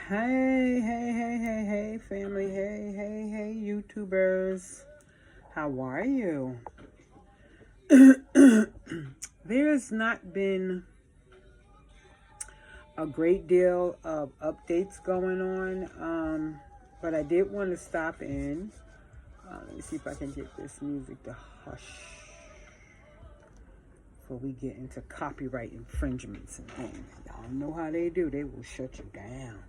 Hey, family. Hey, YouTubers. How are you? There's not been a great deal of updates going on, but I did want to stop in. Let me see if I can get this music to hush before we get into copyright infringements and things. Y'all know how they do. They will shut you down.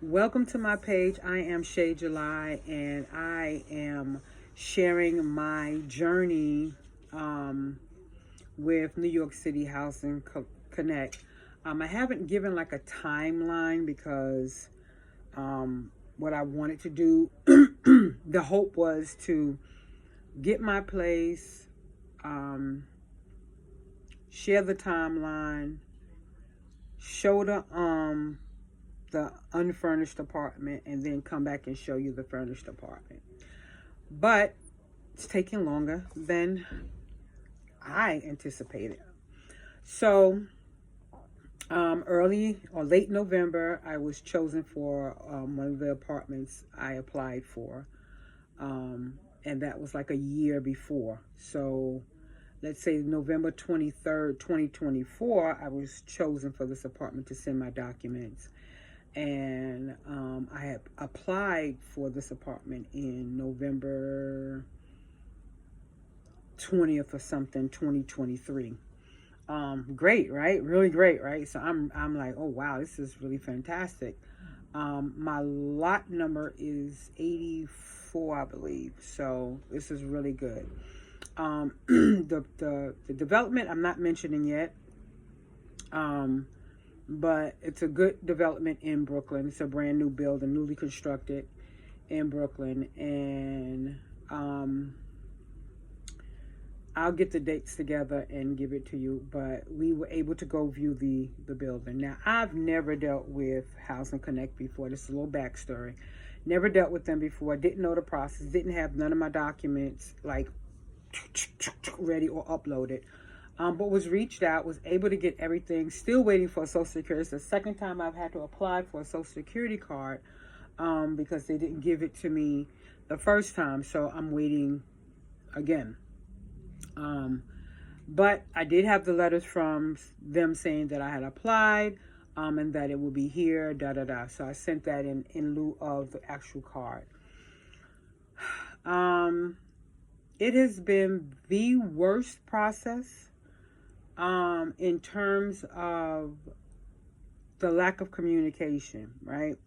Welcome to my page. I am Shay July, and I am sharing my journey with New York City Housing Connect. I haven't given like a timeline because what I wanted to do, the hope was to get my place, share the timeline, show the unfurnished apartment, and then come back and show you the furnished apartment. But it's taking longer than I anticipated. So early or late November, I was chosen for one of the apartments I applied for. And that was like a year before. So let's say November 23rd, 2024, I was chosen for this apartment to send my documents. And I had applied for this apartment in November 20th or something, 2023. Great, right? Really great, right? So I'm like, oh wow, this is really fantastic. My lot number is 84, I believe. So this is really good. The development I'm not mentioning yet. But it's a good development in Brooklyn. It's a brand new building, newly constructed in Brooklyn. And I'll get the dates together and give it to you. But we were able to go view the building. Now, I've never dealt with Housing Connect before. This is a little backstory. Never dealt with them before. Didn't know the process. Didn't have none of my documents like ready or uploaded. But was reached out, was able to get everything, still waiting for a Social Security. It's the second time I've had to apply for a Social Security card because they didn't give it to me the first time. So I'm waiting again. But I did have the letters from them saying that I had applied and that it will be here, So I sent that in lieu of the actual card. It has been the worst process. In terms of the lack of communication, right?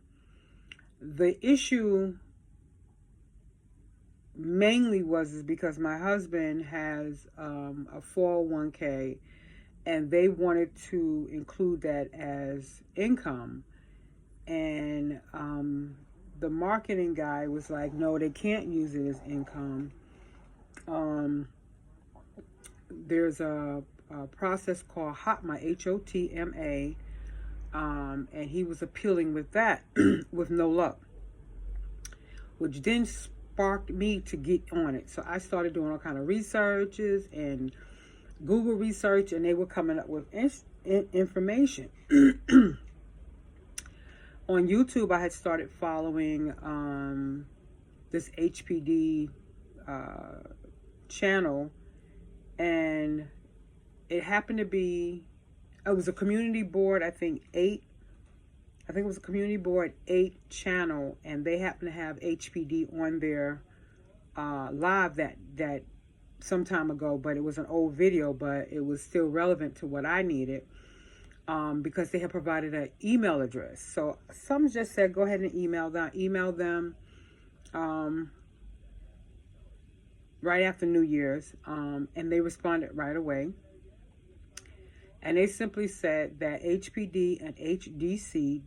The issue mainly was because my husband has a 401k, and they wanted to include that as income. And the marketing guy was like, no, they can't use it as income. There's a process called HOTMA, HOTMA, and he was appealing with that with no luck, which then sparked me to get on it. So I started doing all kind of researches and Google research, and they were coming up with information. On YouTube, I had started following this HPD channel, and it happened to be, it was a community board, I think it was a community board 8 channel, and they happened to have HPD on their live that some time ago, but it was an old video, but it was still relevant to what I needed because they had provided an email address. So some just said, go ahead and email them right after New Year's, and they responded right away. And they simply said that HPD and HDC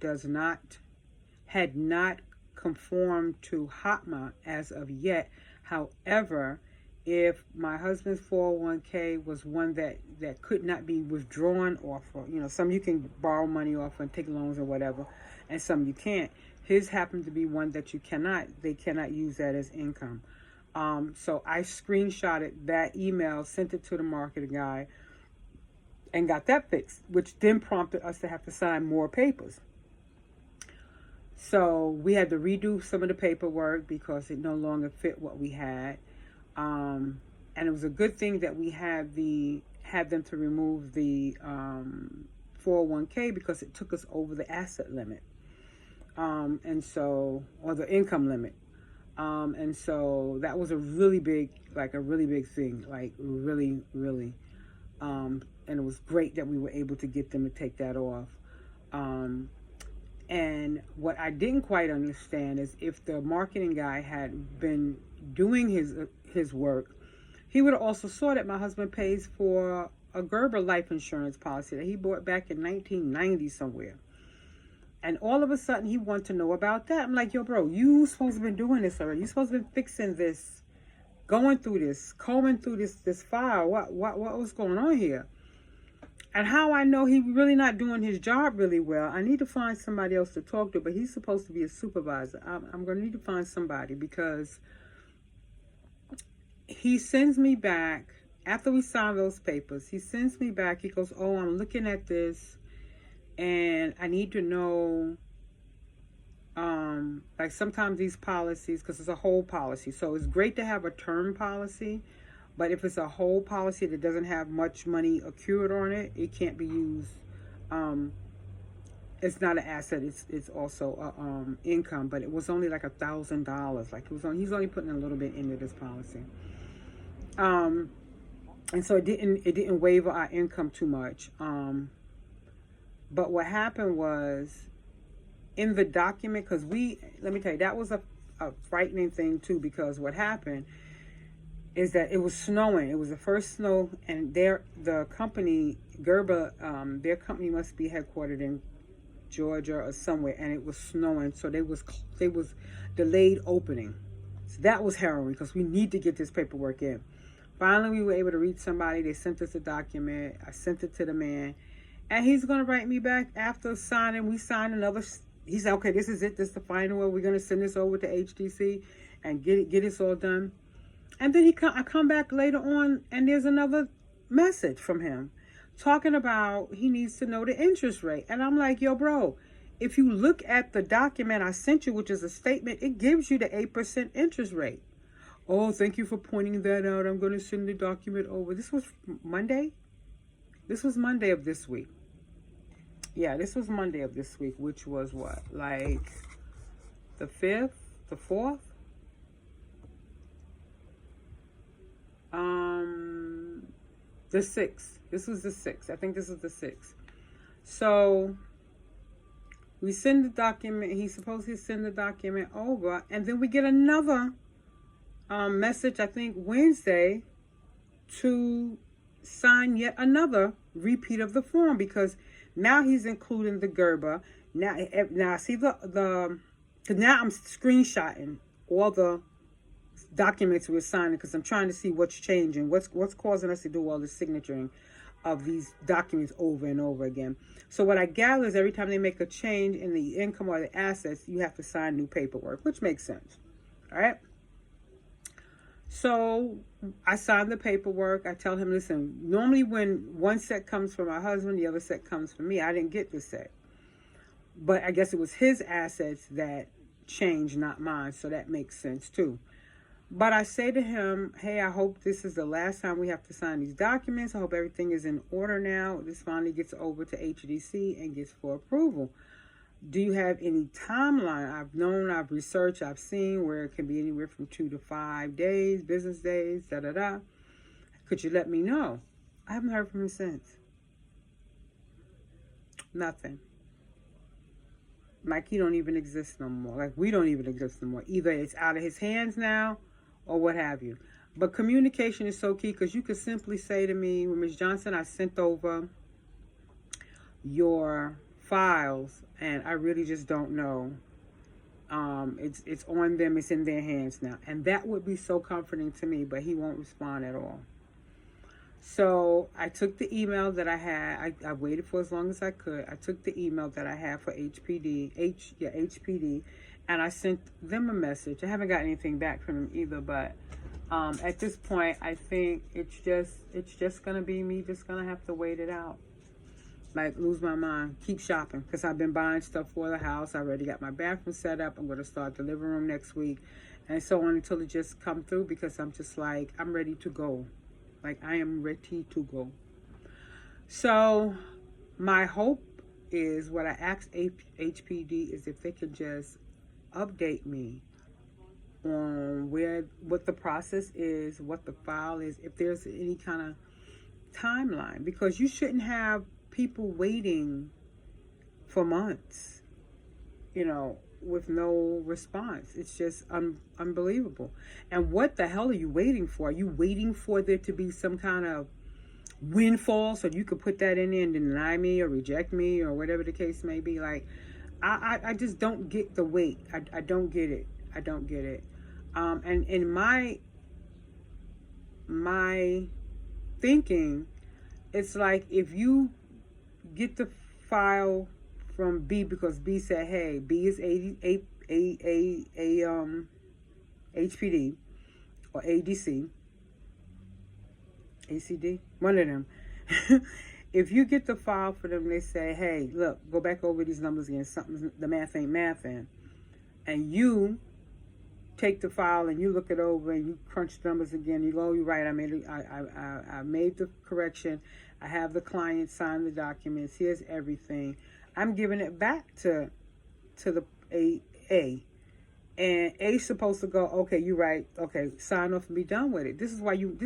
had not conformed to HOTMA as of yet. However, if my husband's 401k was one that could not be withdrawn off, or some you can borrow money off and take loans or whatever, and some you can't. His happened to be one that they cannot use that as income. So I screenshotted that email, sent it to the marketing guy, and got that fixed, which then prompted us to have to sign more papers. So we had to redo some of the paperwork because it no longer fit what we had. And it was a good thing that we had them to remove the 401k because it took us over the asset limit. And so, or the income limit. And so that was a really big thing, like really, really. And it was great that we were able to get them to take that off. And what I didn't quite understand is if the marketing guy had been doing his work, he would have also saw that my husband pays for a Gerber life insurance policy that he bought back in 1990 somewhere. And all of a sudden, he wanted to know about that. I'm like, yo, bro, you supposed to have been doing this already. You supposed to have been fixing this, going through this, combing through this file. What was going on here? And how I know he's really not doing his job really well, I need to find somebody else to talk to, but he's supposed to be a supervisor. I'm going to need to find somebody because he sends me back, after we sign those papers, he sends me back, he goes, oh, I'm looking at this, and I need to know, like sometimes these policies, because it's a whole policy, so it's great to have a term policy, but if it's a whole policy that doesn't have much money accrued on it, it can't be used. It's not an asset. It's also income. But it was only like $1,000. Like he's only putting a little bit into this policy. And so it didn't waiver our income too much. But what happened was in the document, because let me tell you, that was a frightening thing too, because what happened is that it was snowing. It was the first snow, and the company, Gerber, their company must be headquartered in Georgia or somewhere, and it was snowing, so they was delayed opening. So that was harrowing because we need to get this paperwork in. Finally, we were able to reach somebody. They sent us a document. I sent it to the man, and he's going to write me back after signing. We signed another. He said, okay, this is it. This is the final one. We're going to send this over to HDC and get this all done. And then I come back later on, and there's another message from him talking about he needs to know the interest rate. And I'm like, yo, bro, if you look at the document I sent you, which is a statement, it gives you the 8% interest rate. Oh, thank you for pointing that out. I'm going to send the document over. This was Monday? This was Monday of this week. Yeah, this was Monday of this week, which was what? Like the 5th? The 4th? The 6th. This was the 6th. I think this is the 6th. So we send the document. He's supposed to send the document over, and then we get another message, I think Wednesday, to sign yet another repeat of the form, because now he's including the Gerber. Now see because now I'm screenshotting all the documents we're signing because I'm trying to see what's changing, what's causing us to do all the signaturing of these documents over and over again. So what I gather is every time they make a change in the income or the assets, you have to sign new paperwork, which makes sense. All right. So I signed the paperwork. I tell him, listen, normally when one set comes for my husband, the other set comes for me. I didn't get the set, but I guess it was his assets that changed, not mine. So that makes sense too. But I say to him, hey, I hope this is the last time we have to sign these documents. I hope everything is in order now. This finally gets over to HDC and gets for approval. Do you have any timeline? I've researched, I've seen where it can be anywhere from 2 to 5 days, business days, da-da-da. Could you let me know? I haven't heard from him since. Nothing. Like he don't even exist no more. Like we don't even exist no more. Either it's out of his hands now or what have you. But communication is so key, because you could simply say to me, well, Ms. Johnson, I sent over your files and I really just don't know. It's on them, it's in their hands now. And that would be so comforting to me, but he won't respond at all. So I took the email that I had. I waited for as long as I could. I took the email that I had for HPD, and I sent them a message. I haven't got anything back from them either, but at this point, I think it's just gonna be me just gonna have to wait it out. like lose my mind. Keep shopping because I've been buying stuff for the house. I already got my bathroom set up. I'm going to start the living room next week, and so on until it just come through, because I'm just like, I'm ready to go. Like, I am ready to go. So my hope is, what I asked HPD is if they could just update me on what the process is, what the file is, if there's any kind of timeline, because you shouldn't have people waiting for months, with no response. It's just unbelievable. And what the hell are you waiting for? Are you waiting for there to be some kind of windfall so you could put that in there and deny me or reject me or whatever the case may be? Like, I just don't get the wait. I don't get it. I don't get it. And in my thinking, it's like, if you get the file from B because B said, hey, B is HPD or ADC, ACD, one of them. If you get the file for them, they say, hey, look, go back over these numbers again. The math ain't mathing. And you take the file and you look it over and you crunch the numbers again. You go, you're right. I made the correction. I have the client sign the documents. Here's everything. I'm giving it back to the A. And A's supposed to go, okay, you're right. Okay, sign off and be done with it. This is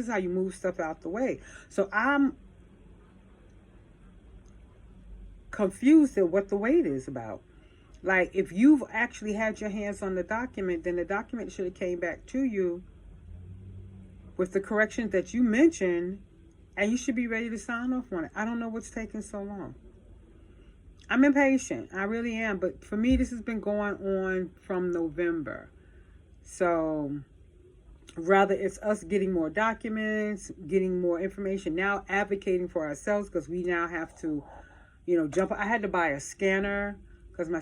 how you move stuff out the way. So I'm confused at what the wait is about. Like, if you've actually had your hands on the document, then the document should have came back to you with the corrections that you mentioned, and you should be ready to sign off on it. I don't know what's taking so long. I'm impatient. I really am. But for me, this has been going on from November. So rather, it's us getting more documents, getting more information, now advocating for ourselves, because we now have to, jump. I had to buy a scanner because my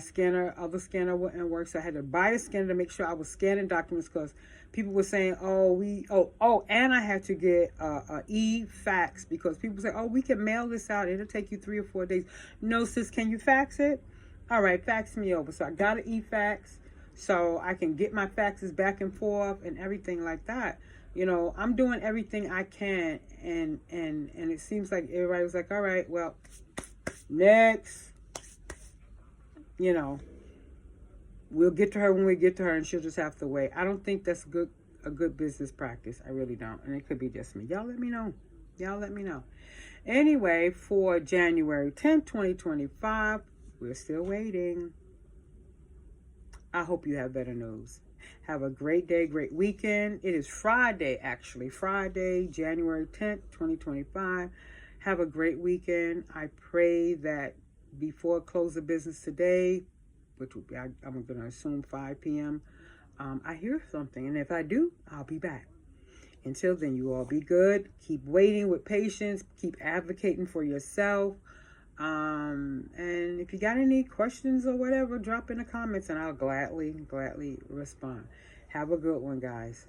other scanner wouldn't work. So I had to buy a scanner to make sure I was scanning documents, because people were saying, and I had to get a e-fax, because people say, we can mail this out. It'll take you 3 or 4 days. No, sis, can you fax it? All right, fax me over. So I got an e-fax so I can get my faxes back and forth and everything like that. I'm doing everything I can, and it seems like everybody was like, all right, well, next. We'll get to her when we get to her, and she'll just have to wait. I don't think that's a good business practice. I really don't. And it could be just me. Y'all let me know. Anyway, for January 10th, 2025, we're still waiting. I hope you have better news. Have a great day, great weekend. It is Friday, actually. Friday, January 10th, 2025. Have a great weekend. I pray that before close of business today, which will be, I'm going to assume 5 p.m., I hear something. And if I do, I'll be back. Until then, you all be good. Keep waiting with patience. Keep advocating for yourself. And if you got any questions or whatever, drop in the comments and I'll gladly respond. Have a good one, guys.